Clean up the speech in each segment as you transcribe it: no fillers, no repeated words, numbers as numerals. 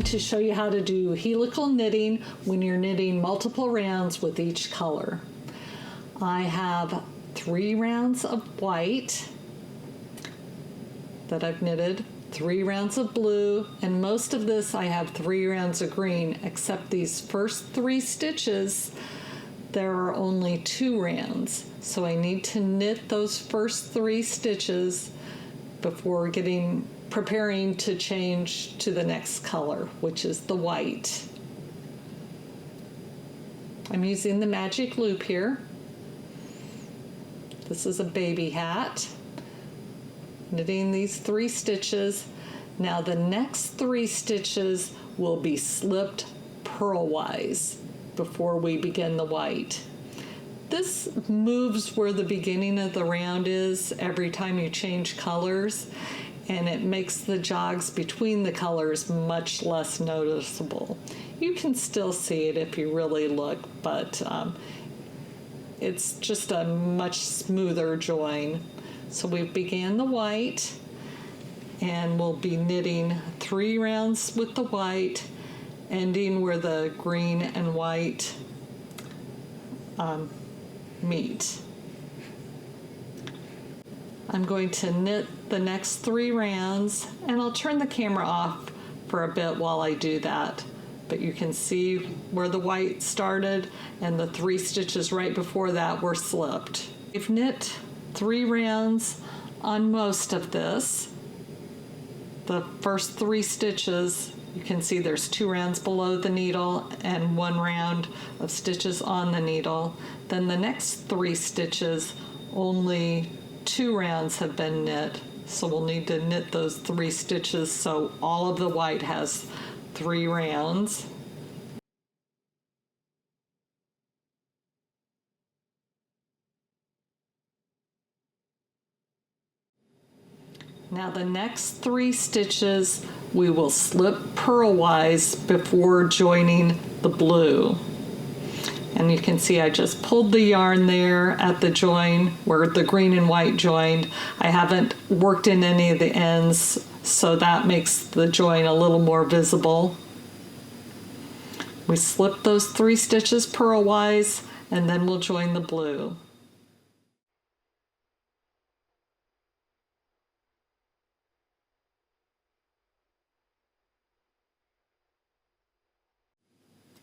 going to show you how to do helical knitting when you're knitting multiple rounds with each color. I have 3 rounds of white that I've knitted, 3 rounds of blue, and most of this I have 3 rounds of green, except these first 3 stitches, there are only 2 rounds. So I need to knit those first 3 stitches before preparing to change to the next color, which is the white. I'm using the magic loop here. This is a baby hat. Knitting these 3 stitches. Now the next 3 stitches will be slipped purlwise before we begin the white. This moves where the beginning of the round is every time you change colors, and it makes the jogs between the colors much less noticeable. You can still see it if you really look, but it's just a much smoother join. So we began the white, and we'll be knitting 3 rounds with the white, ending where the green and white meet. I'm going to knit the next 3 rounds, and I'll turn the camera off for a bit while I do that. But you can see where the white started, and the 3 stitches right before that were slipped. We've knit 3 rounds on most of this. The first 3 stitches, you can see there's 2 rounds below the needle and 1 round of stitches on the needle. Then the next 3 stitches, only 2 rounds have been knit. So we'll need to knit those 3 stitches so all of the white has 3 rounds. Now the next 3 stitches we will slip purlwise before joining the blue. And you can see I just pulled the yarn there at the join where the green and white joined. I haven't worked in any of the ends, so that makes the join a little more visible. We slip those 3 stitches purlwise, and then we'll join the blue.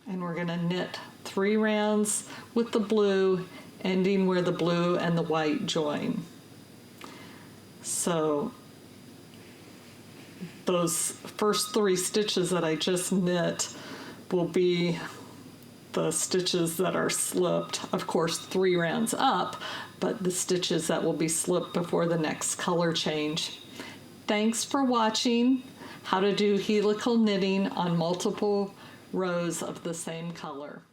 And we're going to knit 3 rounds with the blue, ending where the blue and the white join. So those first 3 stitches that I just knit will be the stitches that are slipped, of course 3 rounds up, but the stitches that will be slipped before the next color change. Thanks for watching how to do helical knitting on multiple rows of the same color.